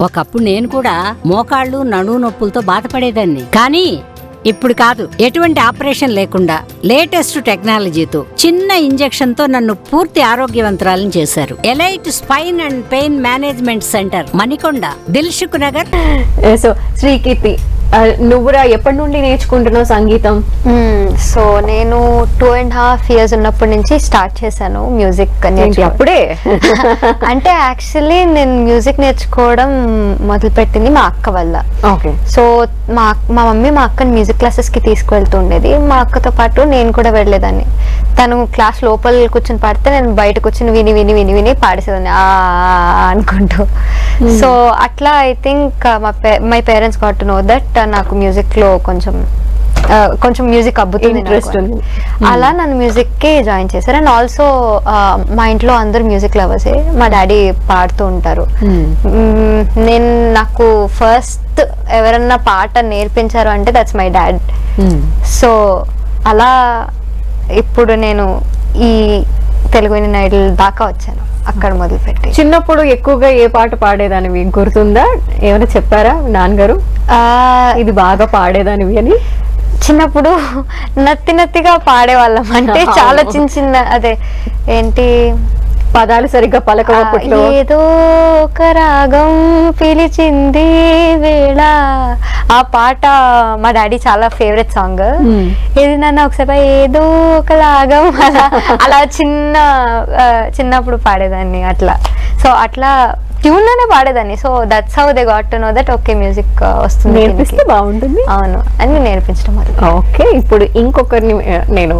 ఒకప్పుడు నేను కూడా మోకాళ్ళు నడుము నొప్పులతో బాధపడేదాన్ని. కానీ ఇప్పుడు కాదు. ఎటువంటి ఆపరేషన్ లేకుండా లేటెస్ట్ టెక్నాలజీతో చిన్న ఇంజెక్షన్ తో నన్ను పూర్తి ఆరోగ్యవంతురాలను చేశారు. Elite spine and pain management centre, Manikonda, Dilsukh Nagar. So Srikeerthi, నువ్వురా ఎప్పటి నుండి నేర్చుకుంటున్నావు సంగీతం? సో నేను 2.5 years ఉన్నప్పటి నుంచి స్టార్ట్ చేశాను మ్యూజిక్. అప్పుడే అంటే యాక్చువల్లీ నేను మ్యూజిక్ నేర్చుకోవడం మొదలుపెట్టింది మా అక్క వల్ల. ఓకే. సో మా మమ్మీ మా అక్కని మ్యూజిక్ క్లాసెస్ కి తీసుకువెళ్తూ ఉండేది. మా అక్కతో పాటు నేను కూడా వెళ్ళేదాన్ని. తను క్లాస్ లోపల కూర్చొని పాడితే నేను బయట కూర్చొని విని విని విని విని పాడేసేదాన్ని అనుకుంటూ. సో అట్లా I think my parents got to know that నాకు మ్యూజిక్ లో కొంచెం మ్యూజిక్ అబ్బుతుంది, ఇంట్రెస్ట్ ఉంది. అలా నన్ను మ్యూజిక్ కి జాయిన్ చేశారు. అండ్ ఆల్సో మా ఇంట్లో అందరు మ్యూజిక్ లవర్సే. మా డాడీ పాడుతూ ఉంటారు. నేను నాకు ఫస్ట్ ఎవరన్నా పాట నేర్పించారు అంటే దట్స్ మై డాడ్. సో అలా ఇప్పుడు నేను ఈ తెలుగు ఇండియన్ ఐడల్ దాకా వచ్చాను, అక్కడ మొదలుపెట్టి. చిన్నప్పుడు ఎక్కువగా ఏ పాట పాడేదానివి గుర్తుందా? ఏమైనా చెప్పారా నాన్నగారు ఇది బాగా పాడేదానివి అని? చిన్నప్పుడు నత్తిగా పాడేవాళ్ళం. అంటే చాలా చిన్న చిన్న అదే ఏంటి పదాలు సరిగ్గా పలకవప్పట్లో. ఏదో ఒక రాగం పిలిచింది వేళ, ఆ పాట మా డాడీ చాలా ఫేవరెట్ సాంగ్. ఏది నన్ను ఒకసారి ఏదో ఒక రాగం అలా చిన్నప్పుడు పాడేదాన్ని అట్లా. సో అట్లా ట్యూన్ లోనే పాడేదాన్ని. So that's how they got to know that okay music వస్తుంది, నేర్పిస్తే బాగుంటుంది. అవును అని నేర్పించడం అది. ఓకే, ఇప్పుడు ఇంకొకరిని నేను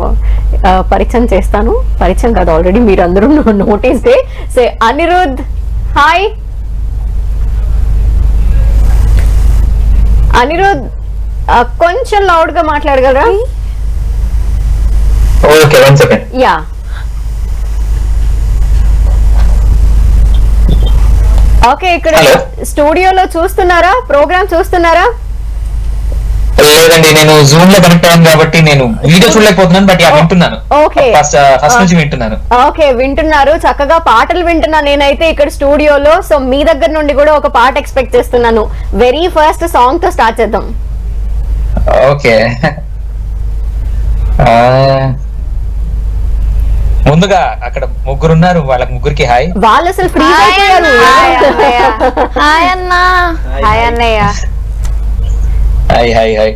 పరిచయం చేస్తాను. పరిచయం కాదు, ఆల్రెడీ మీరు అందరూ notice the. Say Anirudh, hi Anirudh. కొంచెం లౌడ్ గా మాట్లాడగలరా? Okay, 1 second. యా. ఓకే, ఇక్కడ స్టూడియోలో చూస్తున్నారా? ప్రోగ్రామ్ చూస్తున్నారా? లేదండి, నేను జూమ్ లో కనెక్ట్ అయ్యాను కాబట్టి నేను వీడియో చూడలేకపోతున్నాను. బట్ వింటున్నాను. ఓకే, ఫస్ట్ నుంచి వింటున్నాను. ఓకే, వింటున్నారు. చక్కగా పాటలు వింటున్నాను నేనైతే ఇక్కడ స్టూడియోలో. సో మీ దగ్గర నుండి కూడా ఒక పాట ఎక్స్పెక్ట్ చేస్తున్నాను. వెరీ ఫస్ట్ సాంగ్ తో స్టార్ట్ చేద్దాం. ఓకే, ముందుగా అక్కడ ముగ్గురున్నారు, వాళ్ళ ముగ్గురికి హాయ్. వాళ్ళు అసలు ఫ్రీ అయిపోయారు. హాయ్ అన్నా. హాయ్ అన్నయ్య. Hi hi hi.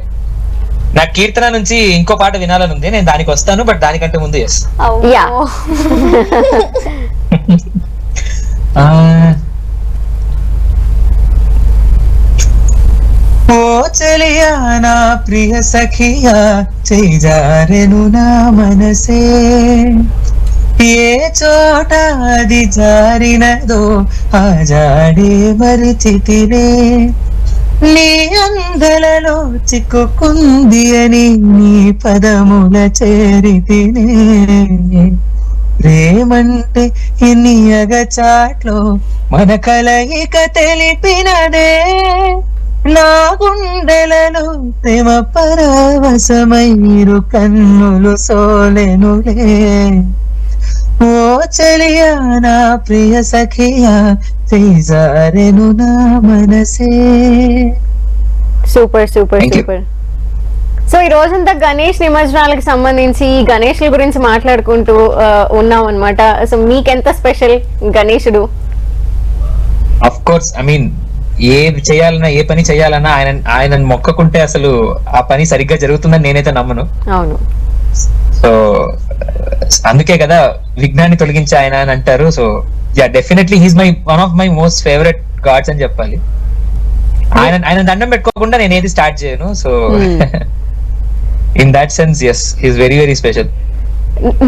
నాకు కీర్తన నుంచి ఇంకో పాట వినాలని ఉంది, నేను దానికి వస్తాను. బట్ దానికంటే ముందు ఎస్. యా. ఓ చలియా నా ప్రియ సఖియా, చేజారెను నా మనసే, ఏ చోట అది జారినదో ఆ జాడే మరిచితిరే, నీ అందలలో చిక్కుకుంది అని నీ పదముల చేరితినే, ప్రేమంటే ఎన్ని అగచాట్లో మన కలయిక తెలిపినదే, నా గుండెలలో ప్రేమ పరవశమైరు కన్నులు సోలెనులే, ఓ చలియా నా ప్రియ సఖియా, చేజారెను నా మనసే. Super super Thank you. Super. So ఈ రోజంతా గణేష్ నిమజ్జనాలకు సంబంధించి గణేష్ల గురించి మాట్లాడుకుంటూ ఉన్నాం అనమాట. సో మీకెంత స్పెషల్ గణేశుడు? ఆఫ్ కోర్స్, ఐ మీన్ ఏ చేయాలన్నా, ఏ పని చేయాలన్నా ఆయన మొక్కకుంటే అసలు ఆ పని సరిగ్గా జరుగుతుందని నేనైతే నమ్మను. అవును. సో అందుకే కదా విఘ్నాన్ని తొలగించే ఆయన అని అంటారు. So yeah, definitely he's one of my most favourite gods అని చెప్పాలి. ఆయన దండం పెట్టుకోకుండా నేను ఏది స్టార్ట్ చేయను. So in that sense yes, he's very very special.